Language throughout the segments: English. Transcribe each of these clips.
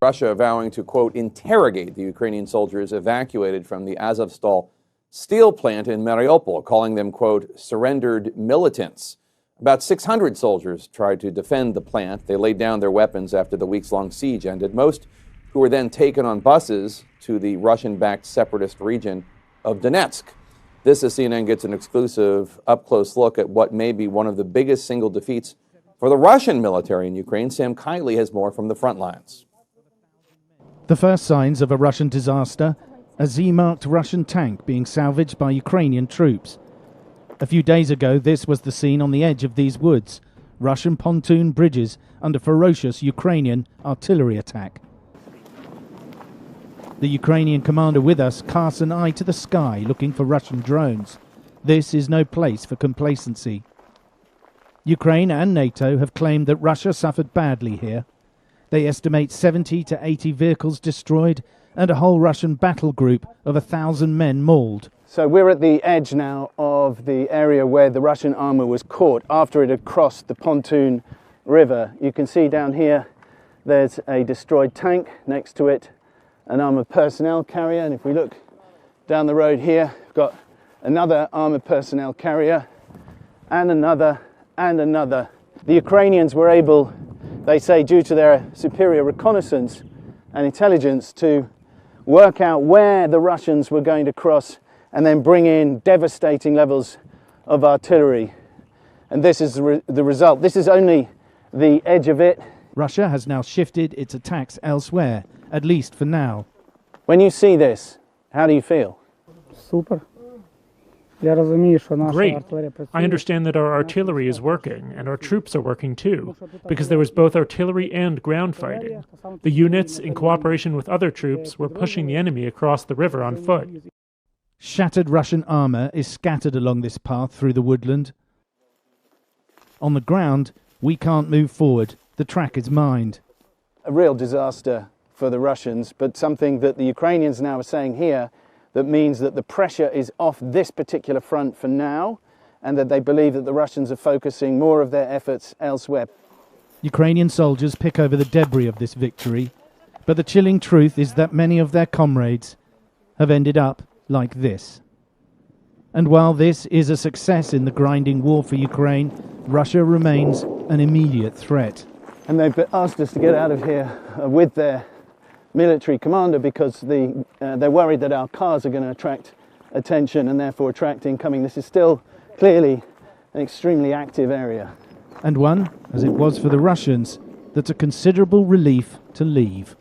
Russia vowing to, quote, interrogate the Ukrainian soldiers evacuated from the Azovstal steel plant in Mariupol, calling them, quote, surrendered militants. About 600 soldiers tried to defend the plant. They laid down their weapons after the weeks-long siege ended, most who were then taken on buses to the Russian-backed separatist region of Donetsk. This, as CNN gets an exclusive up-close look at what may be one of the biggest single defeats for the Russian military in Ukraine. Sam Kiley has more from the front lines. The first signs of a Russian disaster, a Z-marked Russian tank being salvaged by Ukrainian troops. A few days ago, this was the scene on the edge of these woods. Russian pontoon bridges under ferocious Ukrainian artillery attack. The Ukrainian commander with us casts an eye to the sky looking for Russian drones. This is no place for complacency. Ukraine and NATO have claimed that Russia suffered badly here. They estimate 70 to 80 vehicles destroyed and a whole Russian battle group of 1,000 men mauled. So we're at the edge now of the area where the Russian armour was caught after it had crossed the pontoon river. You can see down here there's a destroyed tank, next to it an armoured personnel carrier, and if we look down the road here, we've got another armoured personnel carrier and another and another. The Ukrainians were able, they say, due to their superior reconnaissance and intelligence, to work out where the Russians were going to cross and then bring in devastating levels of artillery. And this is the result. This is only the edge of it. Russia has now shifted its attacks elsewhere, at least for now. When you see this, how do you feel? Super. Great. I understand that our artillery is working, and our troops are working too, because there was both artillery and ground fighting. The units, in cooperation with other troops, were pushing the enemy across the river on foot. Shattered Russian armour is scattered along this path through the woodland. On the ground, we can't move forward. The track is mined. A real disaster for the Russians, but something that the Ukrainians now are saying here that means that the pressure is off this particular front for now, and that they believe that the Russians are focusing more of their efforts elsewhere. Ukrainian soldiers pick over the debris of this victory, but the chilling truth is that many of their comrades have ended up like this. And while this is a success in the grinding war for Ukraine, Russia remains an immediate threat. And they've asked us to get out of here with their military commander because they're worried that our cars are going to attract attention and therefore attract incoming. This is still clearly an extremely active area. And one, as it was for the Russians, that's a considerable relief to leave.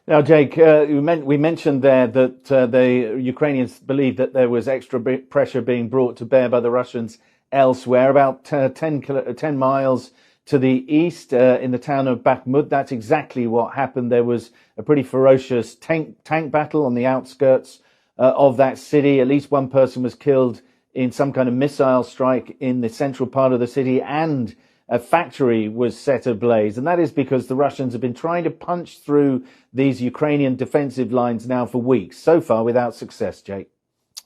Now, Jake, we mentioned there that the Ukrainians believed that there was extra pressure being brought to bear by the Russians elsewhere, about 10 miles to the east in the town of Bakhmut. That's exactly what happened. There was a pretty ferocious tank battle on the outskirts of that city. At least one person was killed in some kind of missile strike in the central part of the city, and a factory was set ablaze. And that is because the Russians have been trying to punch through these Ukrainian defensive lines now for weeks, so far without success, Jake.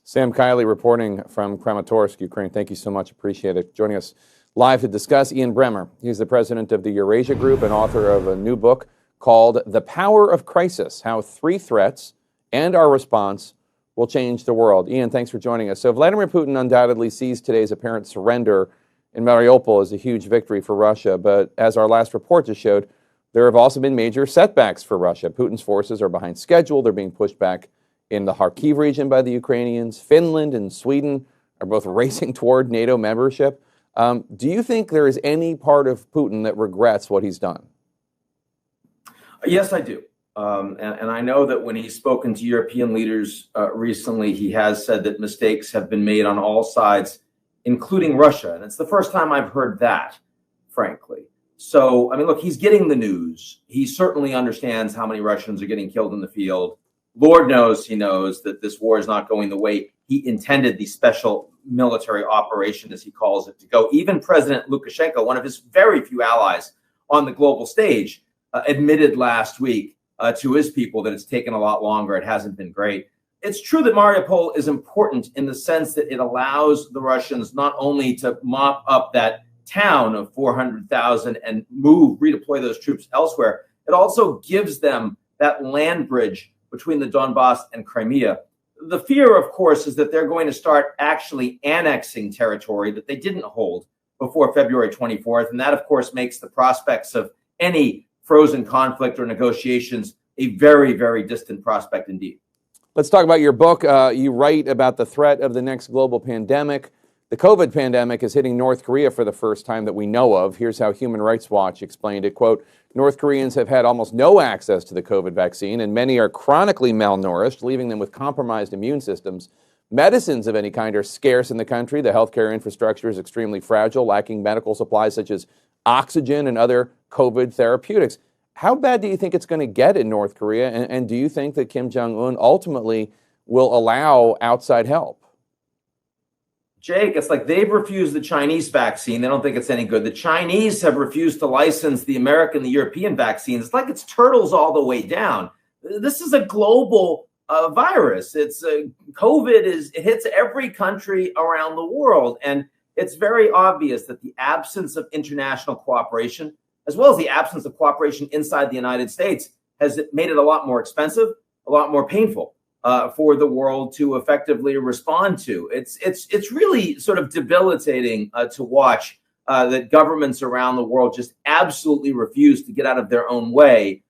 Sam Kiley reporting from Kramatorsk, Ukraine. Thank you so much. Appreciate it. Joining us live to discuss, Ian Bremmer. He's the president of the Eurasia Group and author of a new book called The Power of Crisis, How Three Threats and Our Response Will Change the World. Ian, thanks for joining us. So Vladimir Putin undoubtedly sees today's apparent surrender in Mariupol as a huge victory for Russia. But as our last report just showed, there have also been major setbacks for Russia. Putin's forces are behind schedule. They're being pushed back in the Kharkiv region by the Ukrainians. Finland and Sweden are both racing toward NATO membership. Do you think there is any part of Putin that regrets what he's done? Yes, I do. And I know that when he's spoken to European leaders recently, he has said that mistakes have been made on all sides, including Russia. And it's the first time I've heard that, frankly. So, I mean, look, he's getting the news. He certainly understands how many Russians are getting killed in the field. Lord knows he knows that this war is not going the way he intended the special military operation, as he calls it, to go. Even President Lukashenko, one of his very few allies on the global stage, admitted last week to his people that it's taken a lot longer. It hasn't been great. It's true that Mariupol is important in the sense that it allows the Russians not only to mop up that town of 400,000 and redeploy those troops elsewhere. It also gives them that land bridge between the Donbass and Crimea. The fear, of course, is that they're going to start actually annexing territory that they didn't hold before February 24th. And that, of course, makes the prospects of any frozen conflict or negotiations a very, very distant prospect indeed. Let's talk about your book. You write about the threat of the next global pandemic. The COVID pandemic is hitting North Korea for the first time that we know of. Here's how Human Rights Watch explained it. Quote, North Koreans have had almost no access to the COVID vaccine, and many are chronically malnourished, leaving them with compromised immune systems. Medicines of any kind are scarce in the country. The healthcare infrastructure is extremely fragile, lacking medical supplies such as oxygen and other COVID therapeutics. How bad do you think it's going to get in North Korea? And do you think that Kim Jong-un ultimately will allow outside help? Jake, it's like they've refused the Chinese vaccine. They don't think it's any good. The Chinese have refused to license the American, the European vaccines. It's like it's turtles all the way down. This is a global virus. It's COVID it hits every country around the world. And it's very obvious that the absence of international cooperation, as well as the absence of cooperation inside the United States, has made it a lot more expensive, a lot more painful for the world to effectively respond to. It's really sort of debilitating to watch that governments around the world just absolutely refuse to get out of their own way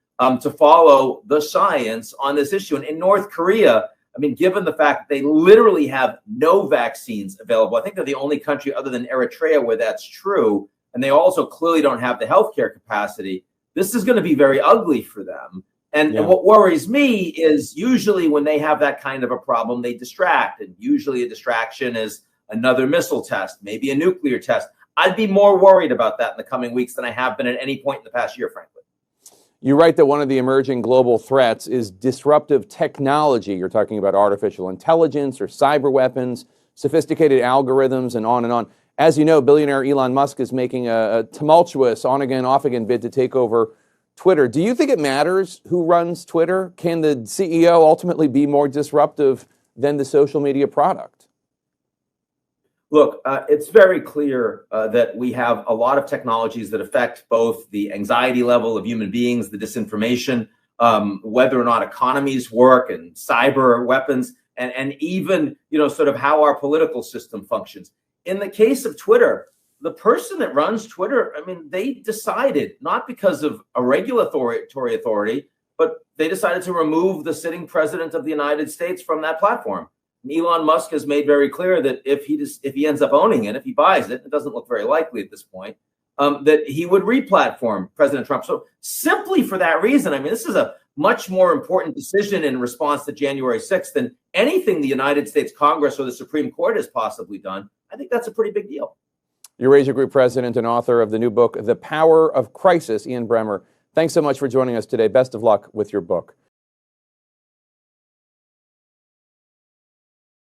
to follow the science on this issue. And in North Korea, I mean, given the fact that they literally have no vaccines available, I think they're the only country other than Eritrea where that's true. And they also clearly don't have the healthcare capacity. This is going to be very ugly for them. And what worries me is usually when they have that kind of a problem, they distract. And usually a distraction is another missile test, maybe a nuclear test. I'd be more worried about that in the coming weeks than I have been at any point in the past year, frankly. You write that one of the emerging global threats is disruptive technology. You're talking about artificial intelligence or cyber weapons, sophisticated algorithms, and on and on. As you know, billionaire Elon Musk is making a tumultuous on-again, off-again bid to take over Twitter. Do you think it matters who runs Twitter? Can the CEO ultimately be more disruptive than the social media product? Look, it's very clear that we have a lot of technologies that affect both the anxiety level of human beings, the disinformation, whether or not economies work, and cyber weapons, and even, sort of how our political system functions. In the case of Twitter, the person that runs Twitter, I mean, they decided, not because of a regulatory authority, but they decided to remove the sitting president of the United States from that platform. And Elon Musk has made very clear that if he ends up owning it, if he buys it, it doesn't look very likely at this point, that he would re-platform President Trump. So simply for that reason, I mean, this is a much more important decision in response to January 6th than anything the United States Congress or the Supreme Court has possibly done. I think that's a pretty big deal. Eurasia Group president and author of the new book, The Power of Crisis, Ian Bremmer. Thanks so much for joining us today. Best of luck with your book.